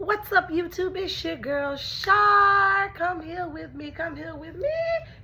What's up, YouTube? It's your girl, Shar. Come here with me. Come here with me.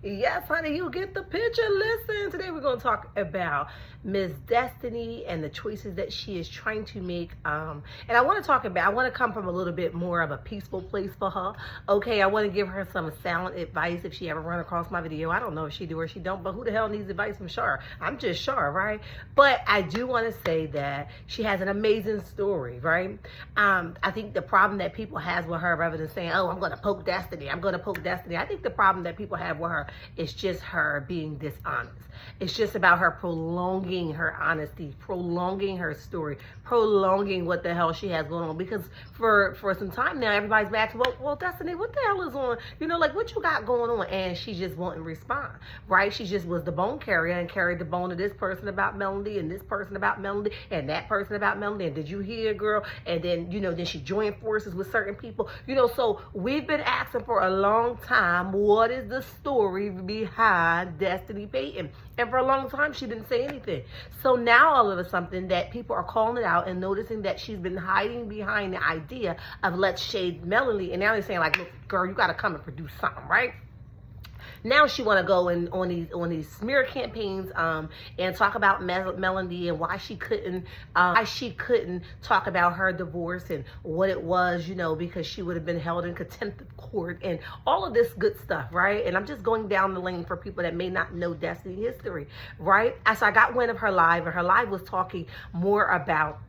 Yes, honey, you get the picture. Listen, today we're going to talk about Miss Destiny and the choices that she is trying to make. And I want to come from a little bit more of a peaceful place for her. Okay, I want to give her some sound advice if she ever run across my video. I don't know if she do or she don't, but who the hell needs advice from Shar? I'm just Shar, right? But I do want to say that she has an amazing story, right? I think the problem that people have with her, rather than saying, oh, I'm going to poke Destiny, I think the problem that people have with her is just her being dishonest. It's just about her prolonging her honesty, prolonging her story, prolonging what the hell she has going on. Because for some time now, everybody's been asking, well, Destiny, what the hell is on? You know, like, what you got going on? And she just wouldn't respond, right? She just was the bone carrier and carried the bone of this person about Melody and this person about Melody and that person about Melody. And did you hear, girl? And then, then she joined forces with certain people. So we've been asking for a long time, what is the story behind Destiny Payton? And for a long time, she didn't say anything. So now all of a sudden that people are calling it out and noticing that she's been hiding behind the idea of let's shade Melody. And now they're saying, like, look, girl, you got to come and produce something, right? Now she want to go in on these smear campaigns and talk about Melody and why she couldn't talk about her divorce and what it was, because she would have been held in contempt of court and all of this good stuff, right? And I'm just going down the lane for people that may not know Destiny history, right? So I got wind of her live, and her live was talking more about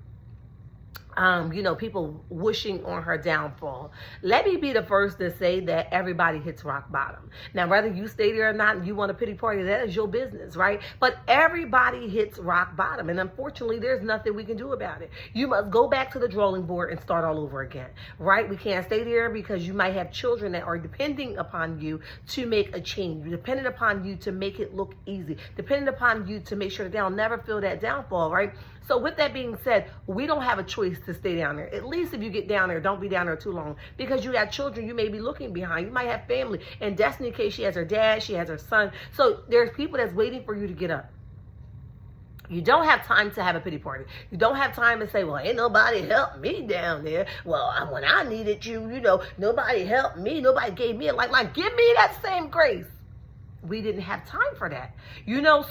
people wishing on her downfall. Let me be the first to say that everybody hits rock bottom. Now, whether you stay there or not and you want a pity party, that is your business, right? But everybody hits rock bottom. And unfortunately, there's nothing we can do about it. You must go back to the drawing board and start all over again, right? We can't stay there because you might have children that are depending upon you to make a change, dependent upon you to make it look easy, dependent upon you to make sure that they'll never feel that downfall, right? So with that being said, we don't have a choice to stay down there. At least if you get down there, don't be down there too long, because you got children you may be looking behind. You might have family. In Destiny's case, she has her dad, she has her son. So there's people that's waiting for you to get up. You don't have time to have a pity party. You don't have time to say, well, ain't nobody helped me down there. Well, when I needed you, nobody helped me. Nobody gave me a lifeline. Give me that same grace. We didn't have time for that,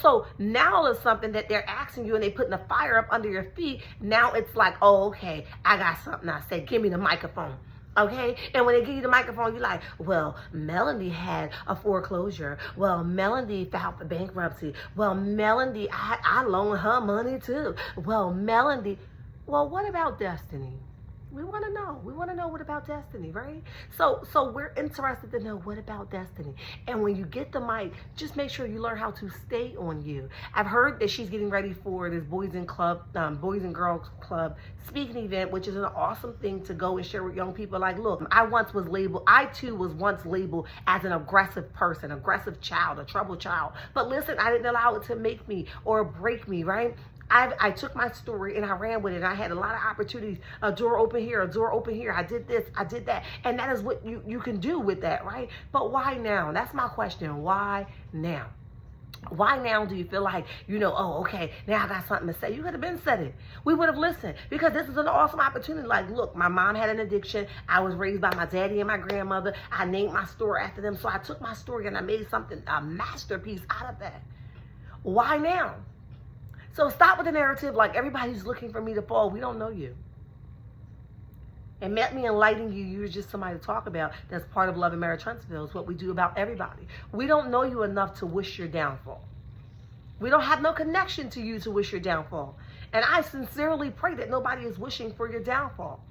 so now it's something that they're asking you and they putting the fire up under your feet. Now it's like, oh, okay, I got something I say. Give me the microphone. Okay, and when they give you the microphone, you're like, well, Melody had a foreclosure. Well, Melody filed for bankruptcy. Well, Melody, I loaned her money too. Well, Melody, well, what about Destiny? We want to know. We want to know what about Destiny, right? So we're interested to know what about Destiny. And when you get the mic, just make sure you learn how to stay on you. I've heard that she's getting ready for this Boys and Girls Club speaking event, which is an awesome thing to go and share with young people. Like, look, I too was once labeled as an aggressive person, aggressive child, a troubled child. But listen, I didn't allow it to make me or break me, right? I took my story and I ran with it. I had a lot of opportunities. A door open here, a door open here. I did this, I did that. And that is what you can do with that, right? But why now? That's my question. Why now? Why now do you feel like, oh, okay, now I got something to say? You could have been said it. We would have listened, because this is an awesome opportunity. Like, look, my mom had an addiction. I was raised by my daddy and my grandmother. I named my store after them. So I took my story and I made a masterpiece out of that. Why now? So stop with the narrative like everybody's looking for me to fall. We don't know you. And let me enlighten you. You're just somebody to talk about. That's part of Love and Marriage Huntsville. It's what we do about everybody. We don't know you enough to wish your downfall. We don't have no connection to you to wish your downfall. And I sincerely pray that nobody is wishing for your downfall.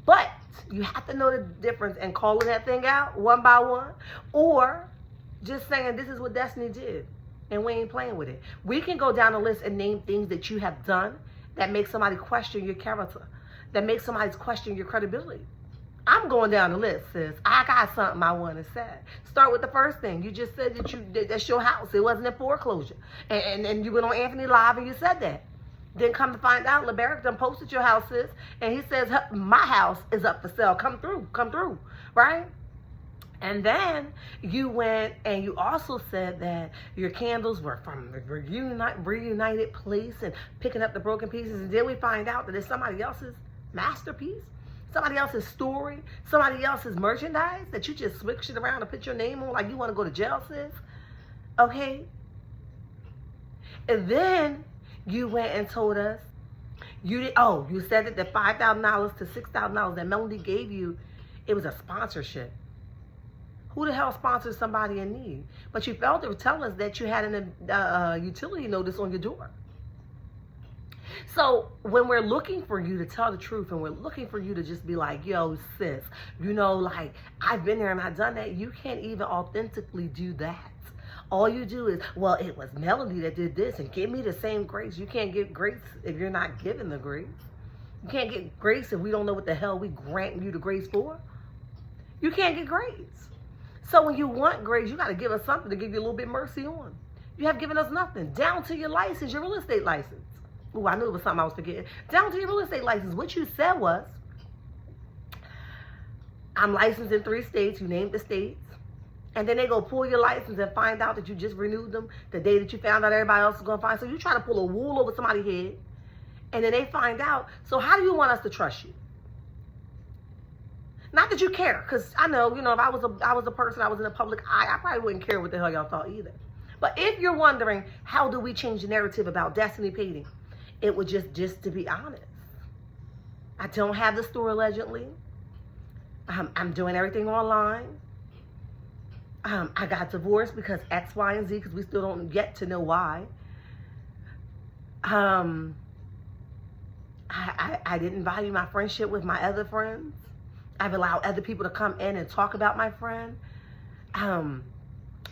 But you have to know the difference and calling that thing out one by one, or just saying this is what Destiny did. And we ain't playing with it. We can go down the list and name things that you have done that make somebody question your character, that make somebody question your credibility. I'm going down the list, sis. I got something I want to say. Start with the first thing. You just said that's your house. It wasn't in foreclosure. And you went on Anthony Live and you said that. Then come to find out, LeBaric done posted your house, sis. And he says, my house is up for sale. Come through, right? And then you went and you also said that your candles were from the reunited place and picking up the broken pieces. And then we find out that it's somebody else's masterpiece. somebody else's story, somebody else's merchandise that you just switch it around and put your name on like you want to go to jail, sis. Okay? And then you went and told us, you said that the $5,000 to $6,000 that Melody gave you, it was a sponsorship. Who the hell sponsors somebody in need? But you failed to tell us that you had a utility notice on your door. So when we're looking for you to tell the truth and we're looking for you to just be like, yo, sis, like I've been there and I've done that, you can't even authentically do that. All you do is, well, it was Melody that did this and give me the same grace. You can't get grace if you're not given the grace. You can't get grace if we don't know what the hell we grant you the grace for. You can't get grace. So when you want grace, you got to give us something to give you a little bit mercy on. You have given us nothing, down to your license, your real estate license. Oh, I knew it was something I was forgetting. Down to your real estate license. What you said was, I'm licensed in 3 states. You named the states. And then they go pull your license and find out that you just renewed them the day that you found out everybody else is going to find. So you try to pull a wool over somebody's head. And then they find out. So how do you want us to trust you? Not that you care. Because I know, if I was a person, I was in the public eye, I probably wouldn't care what the hell y'all thought either. But if you're wondering, how do we change the narrative about Destiny Painting? It would just to be honest. I don't have the store allegedly. I'm doing everything online. I got divorced because X, Y, and Z, because we still don't get to know why. I didn't value my friendship with my other friends. I've allowed other people to come in and talk about my friend.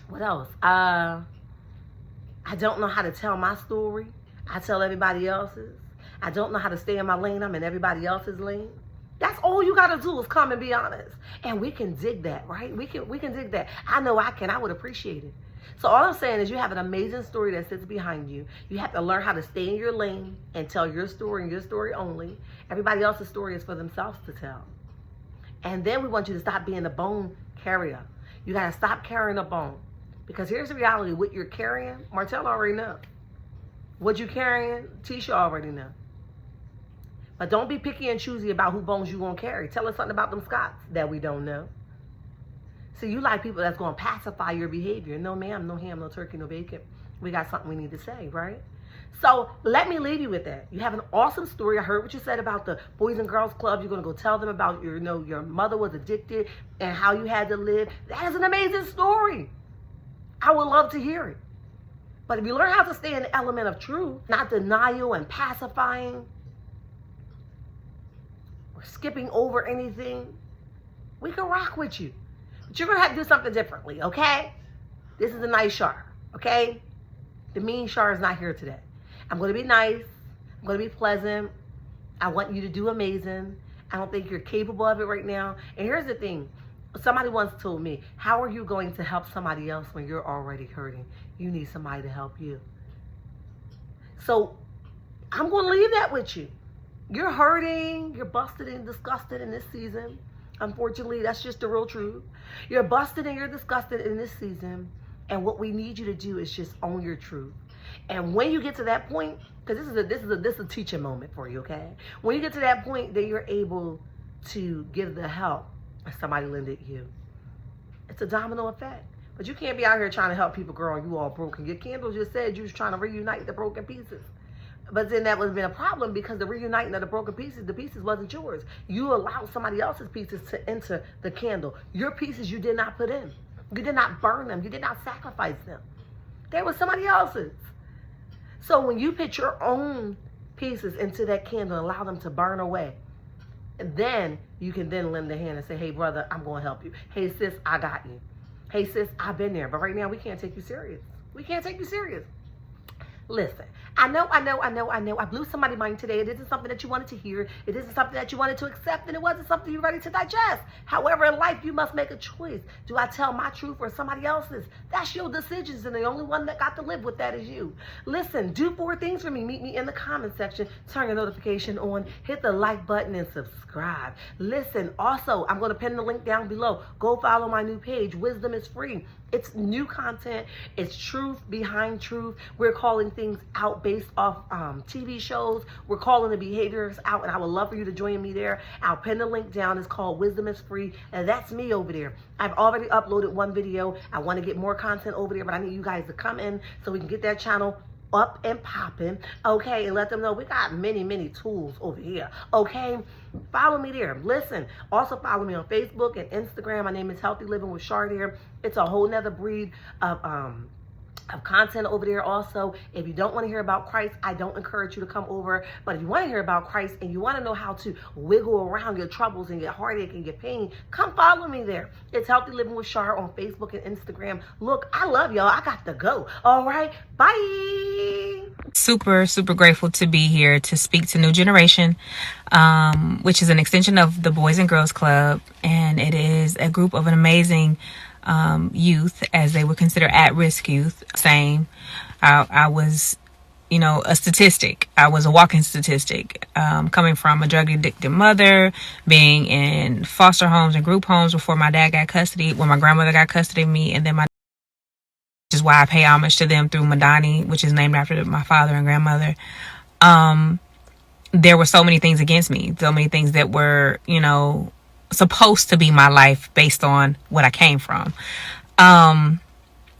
What else? I don't know how to tell my story. I tell everybody else's. I don't know how to stay in my lane. I'm in everybody else's lane. That's all you got to do is come and be honest. And we can dig that, right? We can dig that. I know I can. I would appreciate it. So all I'm saying is you have an amazing story that sits behind you. You have to learn how to stay in your lane and tell your story and your story only. Everybody else's story is for themselves to tell. And then we want you to stop being the bone carrier. You got to stop carrying a bone. Because here's the reality. What you're carrying, Martell already knows. What you carrying, Tisha already know. But don't be picky and choosy about who bones you gonna carry. Tell us something about them Scots that we don't know. See, you like people that's gonna pacify your behavior. No ma'am, no ham, no turkey, no bacon. We got something we need to say, right? So let me leave you with that. You have an awesome story. I heard what you said about the Boys and Girls Club. You're gonna go tell them about your mother was addicted and how you had to live. That is an amazing story. I would love to hear it. But if you learn how to stay in the element of truth, not denial and pacifying, or skipping over anything, we can rock with you. But you're going to have to do something differently, okay? This is a nice Char, okay? The mean Char is not here today. I'm going to be nice. I'm going to be pleasant. I want you to do amazing. I don't think you're capable of it right now. And here's the thing. Somebody once told me, how are you going to help somebody else when you're already hurting? You need somebody to help you. So I'm going to leave that with you. You're hurting. You're busted and disgusted in this season. Unfortunately, that's just the real truth. You're busted and you're disgusted in this season. And what we need you to do is just own your truth. And when you get to that point, because this is a teaching moment for you, okay? When you get to that point, then you're able to give the help somebody lended you. It's a domino effect. But you can't be out here trying to help people, girl, you all broken. Your candle just said you was trying to reunite the broken pieces. But then that would have been a problem because the reuniting of the broken pieces, the pieces wasn't yours. You allowed somebody else's pieces to enter the candle. Your pieces you did not put in. You did not burn them. You did not sacrifice them. They were somebody else's. So when you put your own pieces into that candle and allow them to burn away, then you can then lend a hand and say, hey, brother, I'm going to help you. Hey, sis, I got you. Hey, sis, I've been there. But right now, we can't take you serious. We can't take you serious. Listen, I know. I blew somebody's mind today. It isn't something that you wanted to hear. It isn't something that you wanted to accept, and it wasn't something you're ready to digest. However, in life, you must make a choice. Do I tell my truth or somebody else's? That's your decisions, and the only one that got to live with that is you. Listen, do 4 things for me. Meet me in the comment section. Turn your notification on. Hit the like button and subscribe. Listen, also, I'm going to pin the link down below. Go follow my new page. Wisdom is free. It's new content. It's truth behind truth. We're calling things out based off TV shows. We're calling the behaviors out, and I would love for you to join me there. I'll pin the link down. It's called Wisdom is Free, and that's me over there. I've already uploaded one video. I want to get more content over there, but I need you guys to come in so we can get that channel up and popping, okay, and let them know we got many tools over here, okay. Follow me there. Listen, also follow me on Facebook and Instagram. My name is Healthy Living with Char there. It's a whole nother breed of content over there. Also, if you don't want to hear about Christ, I don't encourage you to come over, but if you want to hear about Christ and you want to know how to wiggle around your troubles and your heartache and your pain, come follow me there. It's Healthy Living with Char on Facebook and Instagram. Look, I love y'all. I got to go. All right, bye. Super grateful to be here to speak to New Generation, which is an extension of the Boys and Girls Club, and it is a group of an amazing youth, as they would consider at-risk youth. Same. I was, a statistic. I was a walking statistic, coming from a drug-addicted mother, being in foster homes and group homes before my dad got custody, when my grandmother got custody of me, and then which is why I pay homage to them through Madani, which is named after my father and grandmother. There were so many things against me, so many things that were, supposed to be my life based on what I came from. And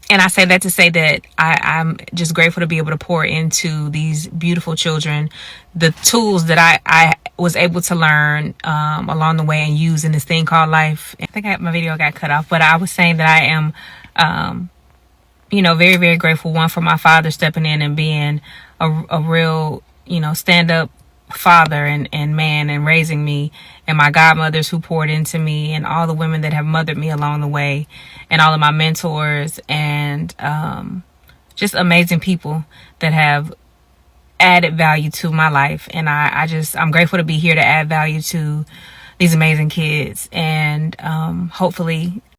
I say that to say that I'm just grateful to be able to pour into these beautiful children the tools that I was able to learn along the way and use in this thing called life. I think my video got cut off, but I was saying that I am, very grateful, one, for my father stepping in and being a real, stand-up father and man and raising me, and my godmothers who poured into me, and all the women that have mothered me along the way, and all of my mentors, and just amazing people that have added value to my life. And I'm grateful to be here to add value to these amazing kids, and hopefully